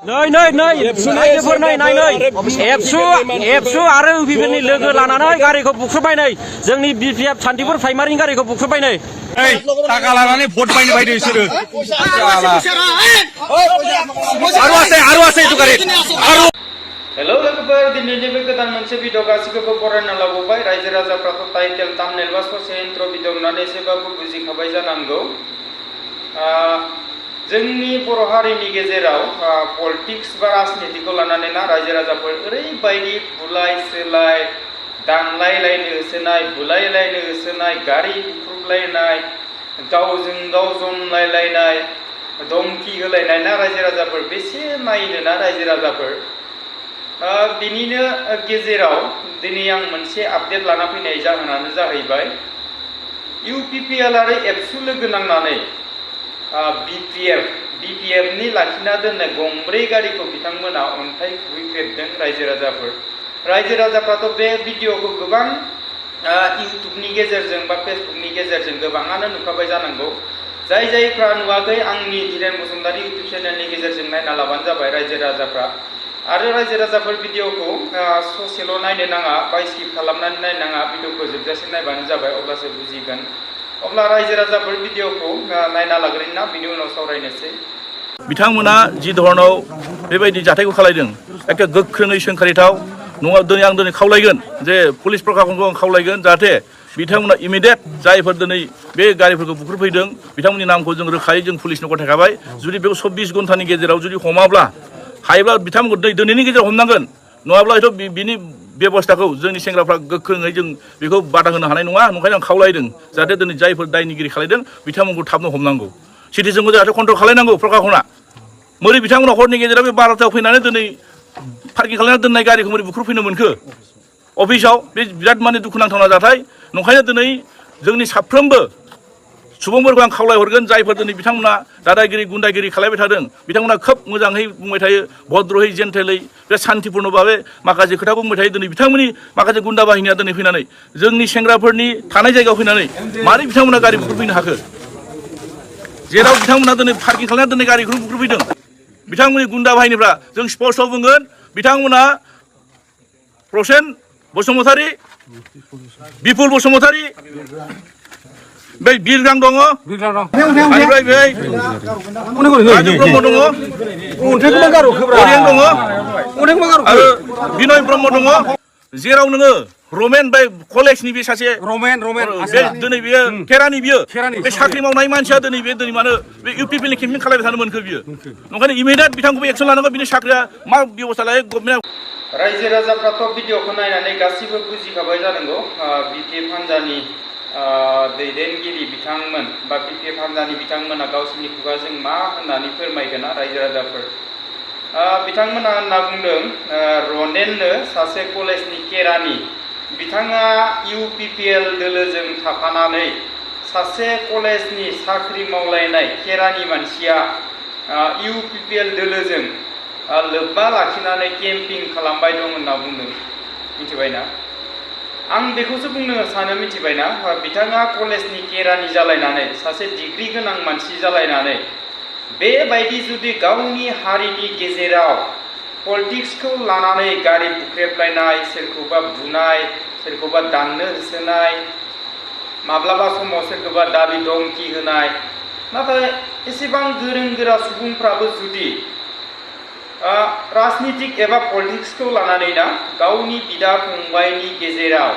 नै आइजोफोर नै एबसु आरो इउपिपिएलनि लोगो लानानै गारिखौ बुख्रुबबाय नै जोंनि बिपिएफ सान्तिपुर प्राइमारिनि गारिखौ बुख्रुबबाय नै टाका लानानै भट बायनो बायदों बिसोरो आरो आसे itu गारि आरो हेलो लोगोफोर दिनैनि बे गोदान मोनसे भिडिअ गासिखौबो बरायना लाबोबाय रायजो राजाफ्राथ' टाइटेल थाम्बनेल बा ससे इन्ट्र भिडिअ नुनानै एसेबाबो बुजिखाबाय जानांगौ जोंनि बर' हारिनि गेजेराव पलिटिक्स बा राजनीतिखौ लानानै ना रायजो राजाफोर ओरैबायदि बुलाय सोलाय दानलायलायनो होसोनाय बुलायलायनो होसोनाय गारि बुख्रुबलायनाय गावजों गाव जमलायलायनाय धमकी होलायनाय ना रायजो राजाफोर बेसे नायनो ना रायजो राजाफोर बिनिनो गेजेराव दिनै आं मोनसे आपडेट लाना फैनाय जाहोनानो जाहैबाय इउपिपिएल आरो एबसु लोगो नांनानै बिपिएफ नि लाखिना दोननाय गंब्रै गारिखौ बिथांमोना अन्थाइ खुबैख्रेबदों रायजो राजाफ्राथ' बे भिडिअखौ गोबां इउटुबनि गेजेरजों बा फेसबुकनि गेजेरजों गोबाङानो नुखाबाय जानांगौ जायफ्रा नुवाखै आंनि धीरेन बसुमतारी इउटुब चेनेलनि गेजेरजों नायना लाबानो जाबाय रायजो राजाफ्रा आरो रायजो राजाफोर भिडिअखौ ससेल' नायनो नाङा बा स्किप खालामनानै नायनो नाङा भिडिअखौ जोबजासिम नायबानो जाबाय अब्लासो बुजिगोन अब्ला रायजो राजाफोर भिडिअखौ नायना लाग्रोना बिनि उनाव सावरायनोसै बिथांमोना जि धरनाव बेबायदि जाथायखौ खालायदों एखे गोख्रोङै सोंखारिथाव नङा दिनै आं खावलायगोन जे पुलिस प्रशासनखौ आं खावलायगोन जाहाथे बिथांमोना इमिडियेट जायफोर दिनै बे गारिफोरखौ बुख्रुबफैदों बिथांमोननि नामखौ जों रोखायै जों पुलिसनो गथायखाबाय जुदि बेखौ 24 घन्टानि गेजेराव जुदि हमाब्ला हायोब्ला बिथांमोनखौ दिनैनि गेजेराव हमनांगोन नङाब्ला हयथ' बिनि बेबस्थाखौ जोंनि सेंग्राफ्रा गोख्रोङै जों बेखौ बादा होनो हानाय नङा ओंखायनो आं खावलायदों जाहाथे दिनै जायफोर दायनिगिरि खालायदों बिथांमोनखौ थाबनो हमनांगौ सिटिजोनखौ जाहाथे कन्ट्रल खालायनांगौ प्रशासना मोरै बिथांमोना हरनि गेजेराव बे 12टायाव फैनानै दिनै पार्किं खालामना दोननाय गारिखौ मोरै बुख्रुबफैनो मोनखो अफिसाव बे बिराद माने दुखुनांथावना जाथाय नंखायनो दिनै जोंनि साफ्रोमबो सुबुंफोरखौ आं खावलायहरगोन जायफोर दिनै बिथांमोना दादागिरि गुन्दागिरि खालायबाय थादों बिथांमोना खोब मोजाङै बुंबाय थायो भद्रयै जेन्टेलै बे शान्तिपुर्ण भाबै माखासे खोथा बुंबाय थायो दिनै बिथांमोननि माखासे गुन्दा बाहिनिया दिनै फैनानै जोंनि सेंग्राफोरनि थानाय जायगायाव फैनानै मारै बिथांमोना गारि बुख्रुबफैनो हाखो जेराव बिथांमोना दिनै पार्किं खालामना दोननाय गारिखौ बुख्रुबफैदों बिथांमोननि गुन्दा बाहिनिफ्रा जों स्पष्टआव बुंगोन बिथांमोना प्रसेन बसुमतारी बिपुल बसुमतारी बै बिरग्रां दङ बेनिफ्राय बै राजु ब्रह्म दङ आरो बिनय ब्रह्म दङ जेराव नोङो रमेन बै कलेजनि बे सासे रमेन दिनै बेयो खेरानि बियो बे साख्रि मावनाय मानसिया दिनै मानो बे इउपिपिएलनि केम्पिं खालामबाय थानो मोनखो बियो ओंखायनो इमिडियेट बिथांखौबो एक्सन लानांगौ बिनि साख्रिया मा बेबस्था लायो गभर्नमेन्ट रायजो राजाफ्राथ' भिडिअखौ नायनानै गासिबो बुजिखाबाय जानांगौ बिपिएफ हान्जानि दैदेनगिरि बिथांमोन बा बिपिएफ हान्जानि बिथांमोना गावसोरनि खुगाजों मा होननानै फोरमायगोन रायजो राजाफोर बिथांमोना होनना बुंदों रनेननो सासे कलेजनि केरानि बिथाङा इउपिपिएल दोलोजों थाफानानै सासे कलेजनि साख्रि मावलायनाय केरानि मानसिया इउपिपिएल दोलोजों लोब्बा लाखिनानै केम्पिं खालामबाय दं होनना बुंदों मिथिबायना आं बेखौसो बुंनो सानो मिथिबायना बिथाङा कलेजनि केरानि जालायनानै सासे डिग्री गोनां मानसि जालायनानै बेबायदि जुदि गावनि हारिनि गेजेराव पलिटिक्सखौ लानानै गारि बुख्रेबलायनाय सोरखौबा बुनाय सोरखौबा दाननो होसोनाय माब्लाबा समाव सोरखौबा दाबि धमकी होनाय नाथाय एसेबां गोरों गोरा सुबुंफ्राबो जुदि राजनीतिक एबा पलिटिक्सखौ लानानै ना गावनि बिदा फंबायनि गेजेराव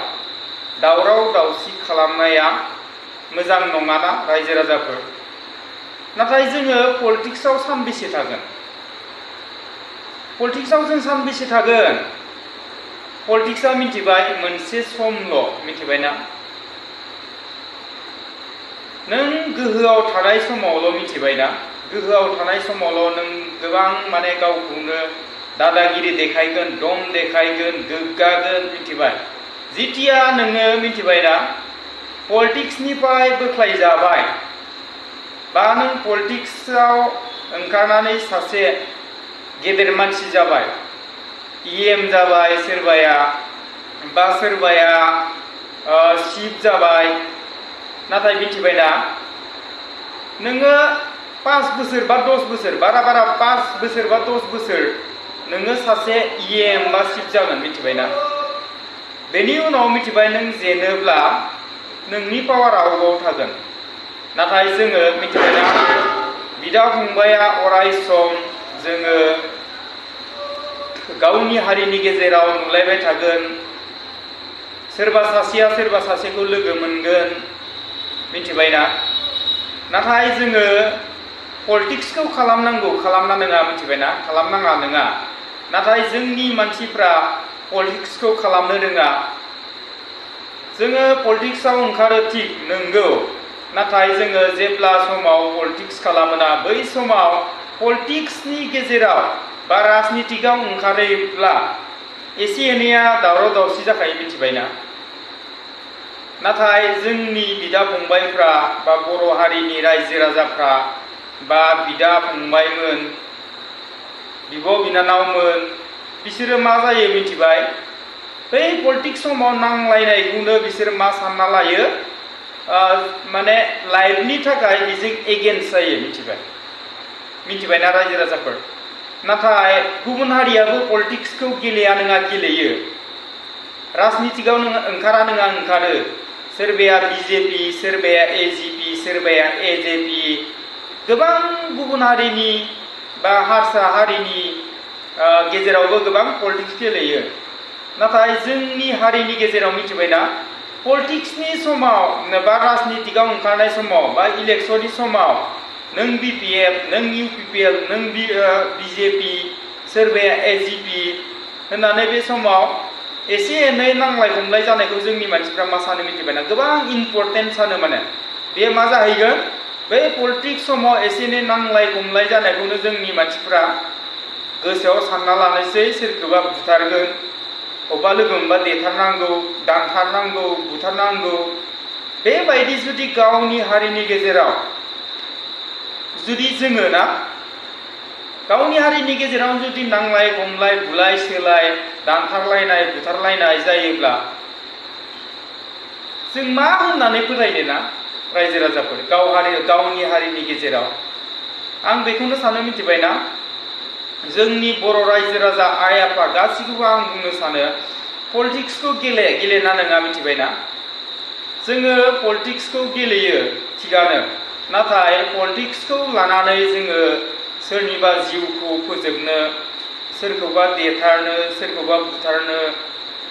दावराव दावसि खालामनाया मोजां नङाना रायजो राजाफोर नाथाय जोङो पलिटिक्सआव सानबेसे थागोन पलिटिक्सआव जों सानबेसे थागोन पलिटिक्सआ मिथिबाय मोनसे समल' मिथिबायना नों गोहोआव थानाय समावल' मिथिबायना गोहोआव थानाय समावल' नों गोबां माने गावखौनो दादागिरि देखायगोन दम देखायगोन गोग्गागोन मिथिबाय जितिया नोङो मिथिबायना पलिटिक्सनिफ्राय बोख्लायजाबाय बा नों पलिटिक्सआव ओंखारनानै सासे गेदेर मानसि जाबाय इएम जाबाय सोरबाया बा सोरबाया चिफ जाबाय नाथाय मिथिबायना नोङो 5 बोसोर बा 10 बोसोर बारा 5 बोसोर बा 10 बोसोर नोङो सासे EM बा चिफ जागोन मिथिबायना बेनि उनाव मिथिबाय नों जेनोब्ला नोंनि पावारा अबाव थागोन नाथाय जोङो मिथिबायना बिदा फंबाया अराय सम जोङो गावनि हारिनि गेजेराव नुलायबाय थागोन सोरबा सासेया सोरबा सासेखौ लोगो मोनगोन मिथिबायना नाथाय जोङो पलिटिक्सखौ खालामनांगौ खालामना नङा मिथिबायना खालामनाङा नङा नाथाय जोंनि मानसिफ्रा पलिटिक्सखौ खालामनो रोङा जोङो पलिटिक्सआव ओंखारो थिग नंगौ नाथाय जोङो जेब्ला समाव पलिटिक्स खालामोना बै समाव पलिटिक्सनि गेजेराव बा राजनितिकआव ओंखारोब्ला एसे एनैया दावराव दावसि जाखायो मिथिबायना नाथाय जोंनि बिदा फंबायफ्रा बा बर' हारिनि रायजो राजाफ्रा बा बिदा फंबायमोन बिब' बिनानावमोन बिसोरो मा जायो मिथिबाय बै पलिटिक्स समाव नांलायनायखौनो बिसोर मा सानना लायो माने लाइफनि थाखाय बेजों एगेन्स्ट जायो मिथिबायना रायजो राजाफोर नाथाय गुबुन हारियाबो पलिटिक्सखौ गेलेया नङा गेलेयो राजनितिकआव ओंखारा नङा ओंखारो सोरबाया BJP सोरबाया AGP सोरबाया AJP गोबां गुबुन हारिनि बा हारसा हारिनि गेजेरावबो गोबां पलिटिक्स गेलेयो नाथाय जोंनि हारिनि गेजेराव मिथिबायना पलिटिक्सनि समाव बा राजनितिकआव ओंखारनाय समाव बा इलेक्शननि समाव नों BPF नों UPPL नों BJP सोरबाया AGP होननानै बे समाव एसे एनै नांलाय खमलाय जानायखौ जोंनि मानसिफ्रा मा सानो मिथिबायना गोबां इम्परटेन्ट सानो माने बे मा जाहैगोन बै पलिटिक्स समाव एसे एनै नांलाय खमलाय जानायखौनो जोंनि मानसिफ्रा गोसोआव सानना लानोसै सोरखौबा बुथारगोन अबेबा लोगो मोनबा देथारनांगौ दानथारनांगौ बुथारनांगौ बेबायदि जुदि गावनि हारिनि गेजेराव जुदि जोङो ना गावनि हारिनि गेजेराव जुदि नांलाय खमलाय बुलाय सोलाय दानथारलायनाय बुथारलायनाय जायोब्ला जों मा होननानै फोथायनो ना रायजो राजाफोर गावनि हारिनि गेजेराव आं बेखौनो सानो मिथिबायना जोंनि बर' रायजो राजा आइ आफा गासिखौबो आं बुंनो सानो पलिटिक्सखौ गेलेना नङा मिथिबायना जोङो पलिटिक्सखौ गेलेयो थिगानो नाथाय पलिटिक्सखौ लानानै जोङो सोरनिबा जिउखौ फोजोबनो सोरखौबा देथारनो सोरखौबा बुथारनो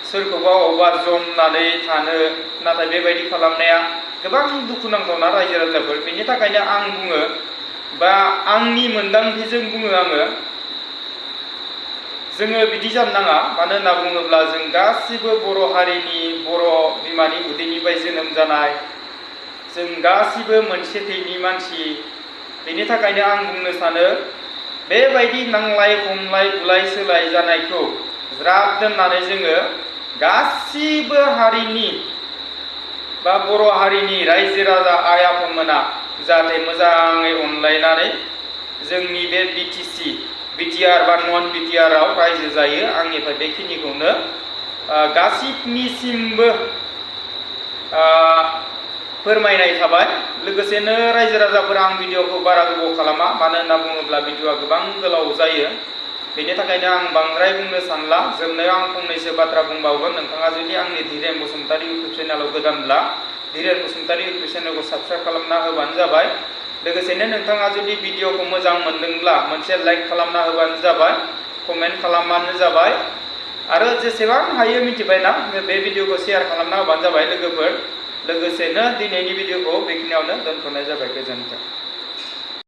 सोरखौबा अबेबा जमनानै थानो नाथाय बेबायदि खालामनाया गोबां दुखुनांथावना रायजो राजाफोर बेनि थाखायनो आं बुङो बा आंनि मोनदांथिजों बुङो आङो जोङो बिदि जानो नाङा मानो होनना बुङोब्ला जों गासिबो बर' हारिनि बर' बिमानि उदैनिफ्राय जोनोम जानाय जों गासिबो मोनसे थैनि मानसि बेनि थाखायनो आं बुंनो सानो बेबायदि नांलाय खमलाय बुलाय सोलाय जानायखौ ज्राब दोननानै जोङो गासिबो हारिनि बा बर' हारिनि रायजो राजा आइ आफामोना जाहाथे मोजाङै अनलायनानै जोंनि बे BTR बा नन BTRआव रायजो जायो आंनिफ्राय बेखिनिखौनो गासिबनिसिमबो फोरमायनाय थाबाय लोगोसेनो रायजो राजाफोरा आं भिडिअखौ बारा गोबाव खालामा मानो होनना बुङोब्ला भिडिअआ गोबां गोलाव जायो बेनि थाखायनो आं बांद्राय बुंनो सानला जोबनायाव आं फंनैसो बाथ्रा बुंबावगोन नोंथाङा जुदि आंनि धीरेन बसुमतारी इउटुब चेनेलाव गोदानब्ला धीरेन बसुमतारी इउटुब चेनेलखौ साबस्क्राइब खालामना होबानो जाबाय लोगोसेनो नोंथाङा जुदि भिडिअखौ मोजां मोनदोंब्ला मोनसे लाइक खालामना होबानो जाबाय कमेन्ट खालामबानो जाबाय आरो जेसेबां हायो मिथिबायना बे भिडिअखौ शेयार खालामना होबानो जाबाय लोगोफोर लोगोसेनो दिनैनि भिडिअखौ बेखिनियावनो दोनथ'नाय जाबाय गोजोन्थों।